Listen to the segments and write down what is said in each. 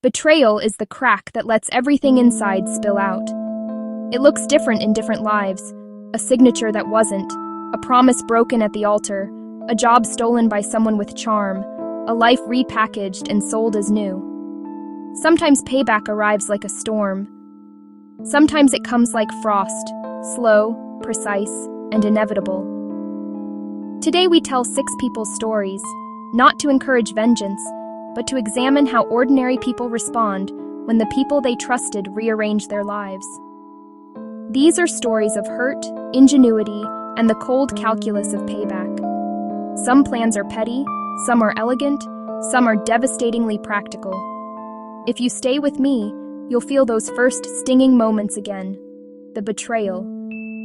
Betrayal is the crack that lets everything inside spill out. It looks different in different lives. A signature that wasn't, a promise broken at the altar, a job stolen by someone with charm, a life repackaged and sold as new. Sometimes payback arrives like a storm. Sometimes it comes like frost, slow, precise, and inevitable. Today we tell 6 people's stories, not to encourage vengeance, but to examine how ordinary people respond when the people they trusted rearrange their lives. These are stories of hurt, ingenuity, and the cold calculus of payback. Some plans are petty, some are elegant, some are devastatingly practical. If you stay with me, you'll feel those first stinging moments again, the betrayal,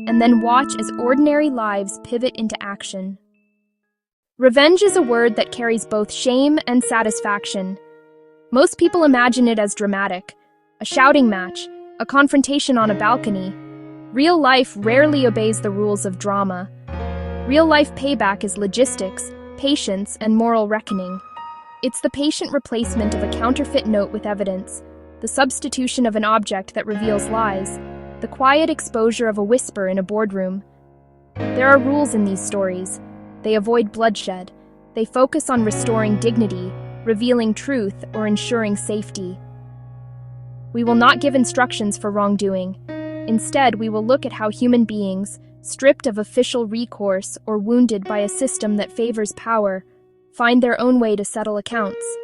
and then watch as ordinary lives pivot into action. Revenge is a word that carries both shame and satisfaction. Most people imagine it as dramatic, a shouting match, a confrontation on a balcony. Real life rarely obeys the rules of drama. Real-life payback is logistics, patience, and moral reckoning. It's the patient replacement of a counterfeit note with evidence, the substitution of an object that reveals lies, the quiet exposure of a whisper in a boardroom. There are rules in these stories. They avoid bloodshed. They focus on restoring dignity, revealing truth, or ensuring safety. We will not give instructions for wrongdoing. Instead, we will look at how human beings, stripped of official recourse or wounded by a system that favors power, find their own way to settle accounts.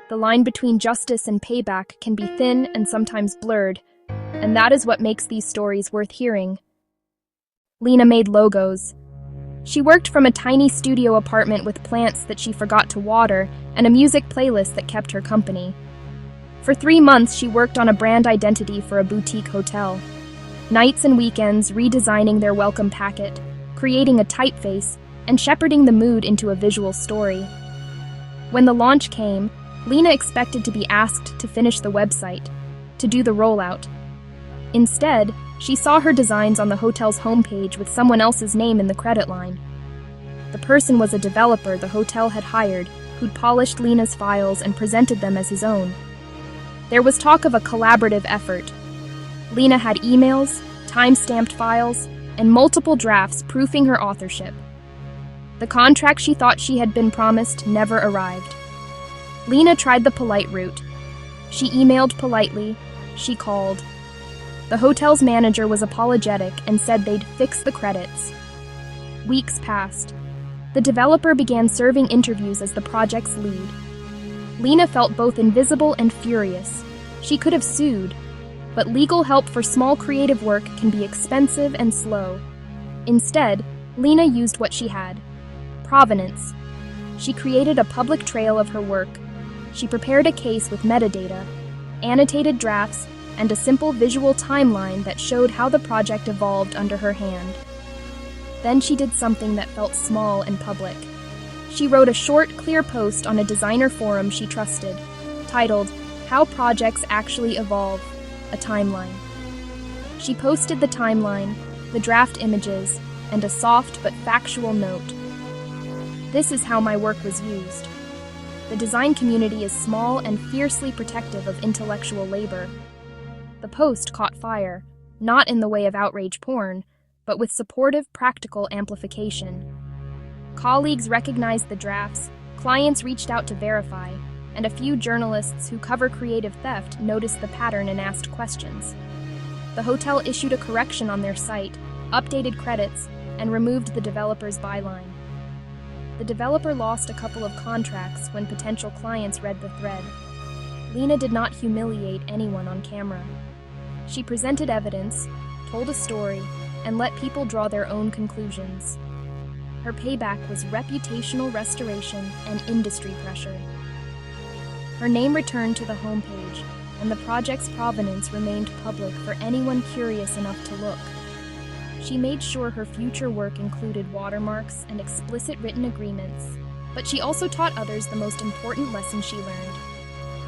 The line between justice and payback can be thin and sometimes blurred, and that is what makes these stories worth hearing. Lena made logos. She worked from a tiny studio apartment with plants that she forgot to water and a music playlist that kept her company. For 3 months, she worked on a brand identity for a boutique hotel. Nights and weekends redesigning their welcome packet, creating a typeface, and shepherding the mood into a visual story. When the launch came, Lena expected to be asked to finish the website, to do the rollout. Instead, she saw her designs on the hotel's homepage with someone else's name in the credit line. The person was a developer the hotel had hired who'd polished Lena's files and presented them as his own. There was talk of a collaborative effort. Lena had emails, time-stamped files, and multiple drafts proofing her authorship. The contract she thought she had been promised never arrived. Lena tried the polite route. She emailed politely. She called. The hotel's manager was apologetic and said they'd fix the credits. Weeks passed. The developer began serving interviews as the project's lead. Lena felt both invisible and furious. She could have sued, but legal help for small creative work can be expensive and slow. Instead, Lena used what she had: provenance. She created a public trail of her work. She prepared a case with metadata, annotated drafts, and a simple visual timeline that showed how the project evolved under her hand. Then she did something that felt small and public. She wrote a short, clear post on a designer forum she trusted, titled, "How Projects Actually Evolve, a Timeline." She posted the timeline, the draft images, and a soft but factual note. This is how my work was used. The design community is small and fiercely protective of intellectual labor. The post caught fire, not in the way of outrage porn, but with supportive, practical amplification. Colleagues recognized the drafts, clients reached out to verify, and a few journalists who cover creative theft noticed the pattern and asked questions. The hotel issued a correction on their site, updated credits, and removed the developer's byline. The developer lost a couple of contracts when potential clients read the thread. Lena did not humiliate anyone on camera. She presented evidence, told a story, and let people draw their own conclusions. Her payback was reputational restoration and industry pressure. Her name returned to the homepage, and the project's provenance remained public for anyone curious enough to look. She made sure her future work included watermarks and explicit written agreements, but she also taught others the most important lesson she learned.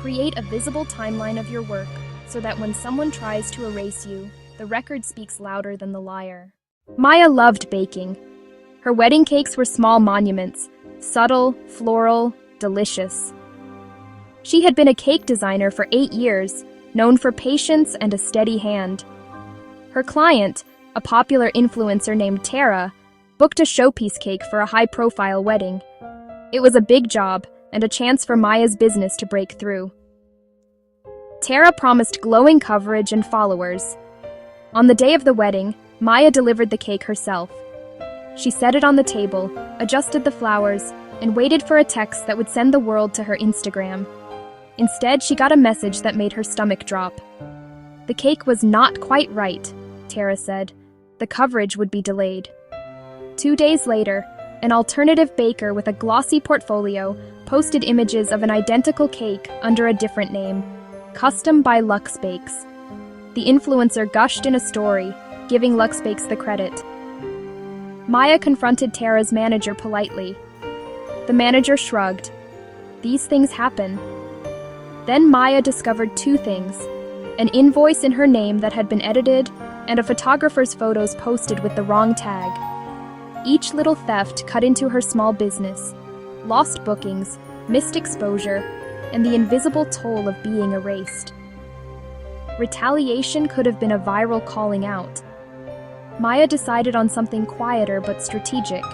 Create a visible timeline of your work so that when someone tries to erase you, the record speaks louder than the liar. Maya loved baking. Her wedding cakes were small monuments, subtle, floral, delicious. She had been a cake designer for 8 years, known for patience and a steady hand. Her client, a popular influencer named Tara, booked a showpiece cake for a high-profile wedding. It was a big job and a chance for Maya's business to break through. Tara promised glowing coverage and followers. On the day of the wedding, Maya delivered the cake herself. She set it on the table, adjusted the flowers, and waited for a text that would send the world to her Instagram. Instead, she got a message that made her stomach drop. The cake was not quite right, Tara said. The coverage would be delayed. 2 days later, an alternative baker with a glossy portfolio posted images of an identical cake under a different name, Custom by Lux Bakes. The influencer gushed in a story, giving Lux Bakes the credit. Maya confronted Tara's manager politely. The manager shrugged. These things happen. Then Maya discovered 2 things: an invoice in her name that had been edited, and a photographer's photos posted with the wrong tag. Each little theft cut into her small business: lost bookings, missed exposure, and the invisible toll of being erased. Retaliation could have been a viral calling out. Maya decided on something quieter but strategic.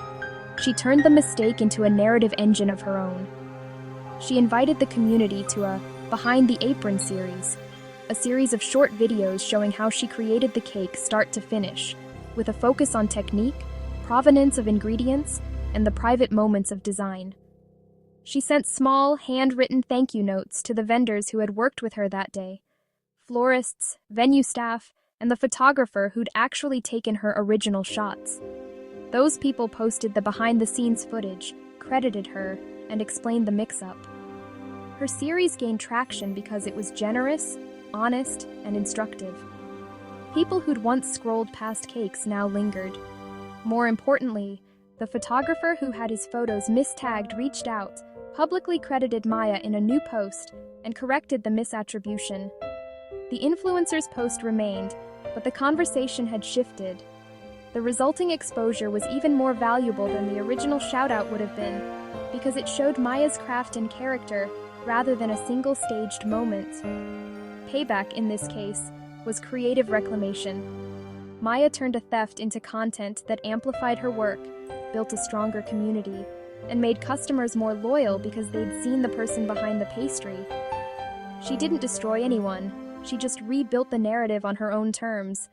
She turned the mistake into a narrative engine of her own. She invited the community to a Behind the Apron series, a series of short videos showing how she created the cake start to finish, with a focus on technique, provenance of ingredients, and the private moments of design. She sent small, handwritten thank you notes to the vendors who had worked with her that day, florists, venue staff, and the photographer who'd actually taken her original shots. Those people posted the behind-the-scenes footage, credited her, and explained the mix-up. Her series gained traction because it was generous, honest, and instructive. People who'd once scrolled past cakes now lingered. More importantly, the photographer who had his photos mistagged reached out, publicly credited Maya in a new post, and corrected the misattribution. The influencer's post remained, but the conversation had shifted. The resulting exposure was even more valuable than the original shout-out would have been, because it showed Maya's craft and character rather than a single staged moment. Payback, in this case, was creative reclamation. Maya turned a theft into content that amplified her work, built a stronger community, and made customers more loyal because they'd seen the person behind the pastry. She didn't destroy anyone, she just rebuilt the narrative on her own terms.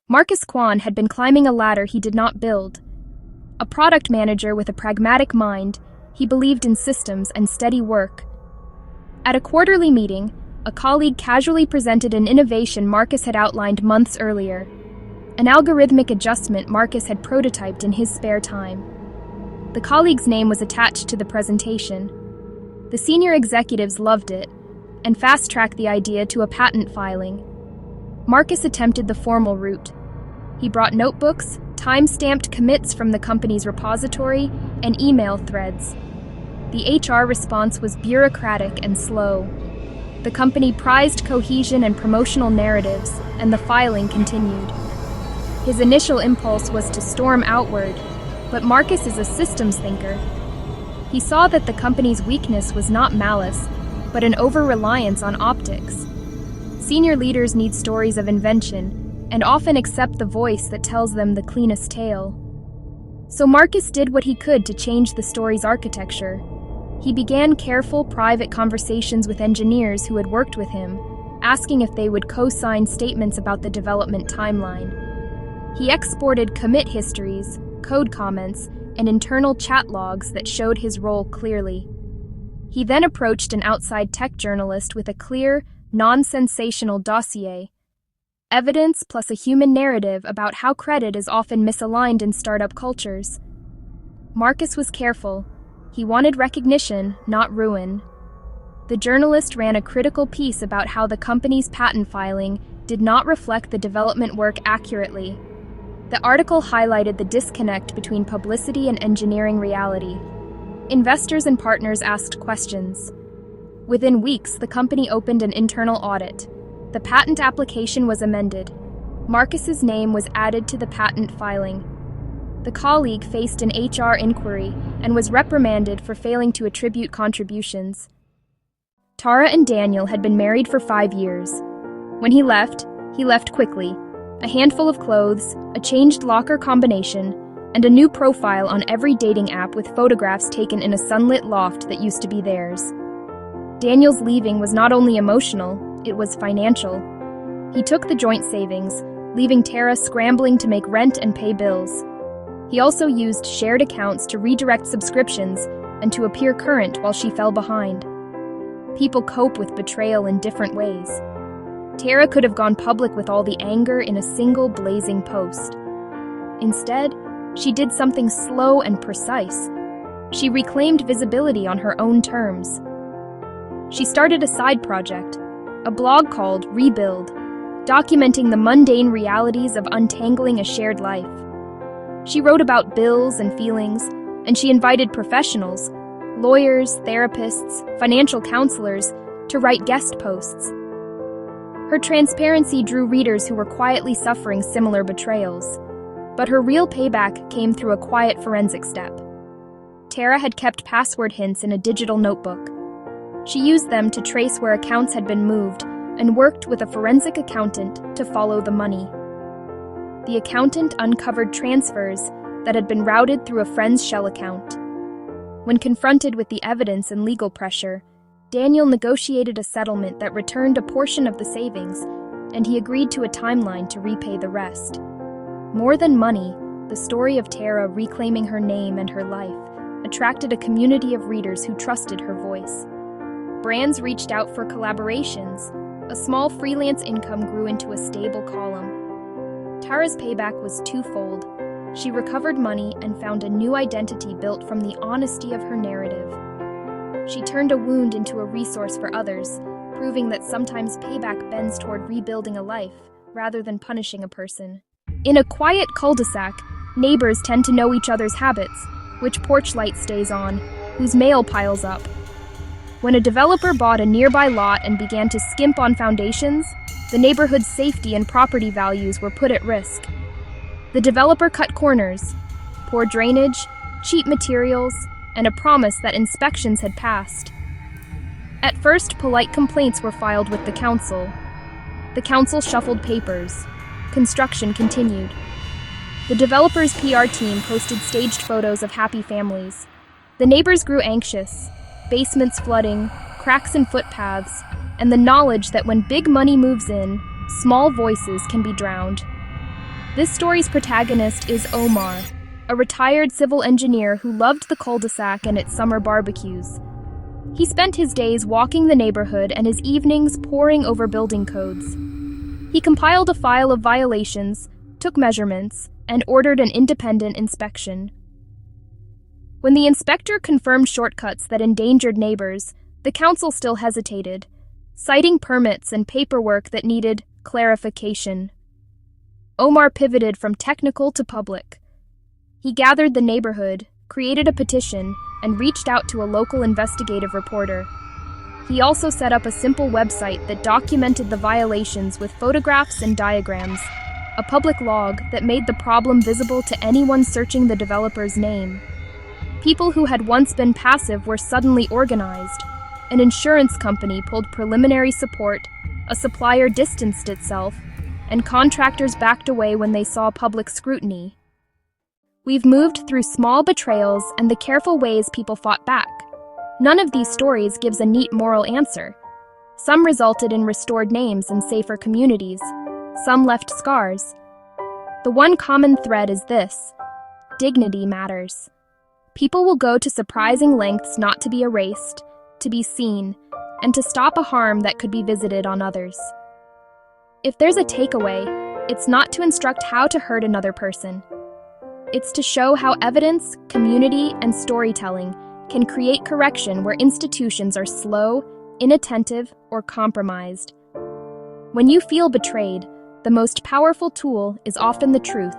Marcus Kwan had been climbing a ladder he did not build. A product manager with a pragmatic mind, he believed in systems and steady work. At a quarterly meeting, a colleague casually presented an innovation Marcus had outlined months earlier, an algorithmic adjustment Marcus had prototyped in his spare time. The colleague's name was attached to the presentation. The senior executives loved it and fast-tracked the idea to a patent filing. Marcus attempted the formal route. He brought notebooks, time-stamped commits from the company's repository, and email threads. The HR response was bureaucratic and slow. The company prized cohesion and promotional narratives, and the filing continued. His initial impulse was to storm outward, but Marcus is a systems thinker. He saw that the company's weakness was not malice, but an over-reliance on optics. Senior leaders need stories of invention, and often accept the voice that tells them the cleanest tale. So Marcus did what he could to change the story's architecture. He began careful, private conversations with engineers who had worked with him, asking if they would co-sign statements about the development timeline. He exported commit histories, code comments, and internal chat logs that showed his role clearly. He then approached an outside tech journalist with a clear, non-sensational dossier, evidence plus a human narrative about how credit is often misaligned in startup cultures. Marcus was careful. He wanted recognition, not ruin. The journalist ran a critical piece about how the company's patent filing did not reflect the development work accurately. The article highlighted the disconnect between publicity and engineering reality. Investors and partners asked questions. Within weeks, the company opened an internal audit. The patent application was amended. Marcus's name was added to the patent filing. The colleague faced an HR inquiry and was reprimanded for failing to attribute contributions. Tara and Daniel had been married for 5 years. When he left quickly. A handful of clothes, a changed locker combination, and a new profile on every dating app with photographs taken in a sunlit loft that used to be theirs. Daniel's leaving was not only emotional, it was financial. He took the joint savings, leaving Tara scrambling to make rent and pay bills. He also used shared accounts to redirect subscriptions and to appear current while she fell behind. People cope with betrayal in different ways. Tara could have gone public with all the anger in a single blazing post. Instead, she did something slow and precise. She reclaimed visibility on her own terms. She started a side project, a blog called Rebuild, documenting the mundane realities of untangling a shared life. She wrote about bills and feelings, and she invited professionals, lawyers, therapists, financial counselors, to write guest posts. Her transparency drew readers who were quietly suffering similar betrayals, but her real payback came through a quiet forensic step. Tara had kept password hints in a digital notebook. She used them to trace where accounts had been moved and worked with a forensic accountant to follow the money. The accountant uncovered transfers that had been routed through a friend's shell account. When confronted with the evidence and legal pressure, Daniel negotiated a settlement that returned a portion of the savings, and he agreed to a timeline to repay the rest. More than money, the story of Tara reclaiming her name and her life attracted a community of readers who trusted her voice. Brands reached out for collaborations. A small freelance income grew into a stable column. Tara's payback was twofold. She recovered money and found a new identity built from the honesty of her narrative. She turned a wound into a resource for others, proving that sometimes payback bends toward rebuilding a life rather than punishing a person. In a quiet cul-de-sac, neighbors tend to know each other's habits, which porch light stays on, whose mail piles up. When a developer bought a nearby lot and began to skimp on foundations, the neighborhood's safety and property values were put at risk. The developer cut corners, poor drainage, cheap materials, and a promise that inspections had passed. At first, polite complaints were filed with the council. The council shuffled papers. Construction continued. The developer's PR team posted staged photos of happy families. The neighbors grew anxious, basements flooding, cracks in footpaths, and the knowledge that when big money moves in, small voices can be drowned. This story's protagonist is Omar, a retired civil engineer who loved the cul-de-sac and its summer barbecues. He spent his days walking the neighborhood and his evenings poring over building codes. He compiled a file of violations, took measurements, and ordered an independent inspection. When the inspector confirmed shortcuts that endangered neighbors, the council still hesitated, citing permits and paperwork that needed clarification. Omar pivoted from technical to public. He gathered the neighborhood, created a petition, and reached out to a local investigative reporter. He also set up a simple website that documented the violations with photographs and diagrams, a public log that made the problem visible to anyone searching the developer's name. People who had once been passive were suddenly organized. An insurance company pulled preliminary support, a supplier distanced itself, and contractors backed away when they saw public scrutiny. We've moved through small betrayals and the careful ways people fought back. None of these stories gives a neat moral answer. Some resulted in restored names and safer communities. Some left scars. The one common thread is this: dignity matters. People will go to surprising lengths not to be erased, to be seen, and to stop a harm that could be visited on others. If there's a takeaway, it's not to instruct how to hurt another person. It's to show how evidence, community, and storytelling can create correction where institutions are slow, inattentive, or compromised. When you feel betrayed, the most powerful tool is often the truth,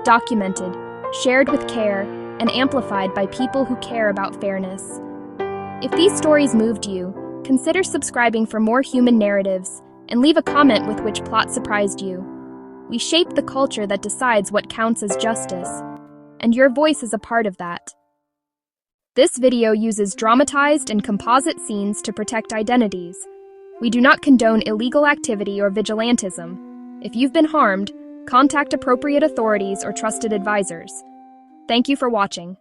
documented, shared with care, and amplified by people who care about fairness. If these stories moved you, consider subscribing for more human narratives and leave a comment with which plot surprised you. We shape the culture that decides what counts as justice, and your voice is a part of that. This video uses dramatized and composite scenes to protect identities. We do not condone illegal activity or vigilantism. If you've been harmed, contact appropriate authorities or trusted advisors. Thank you for watching.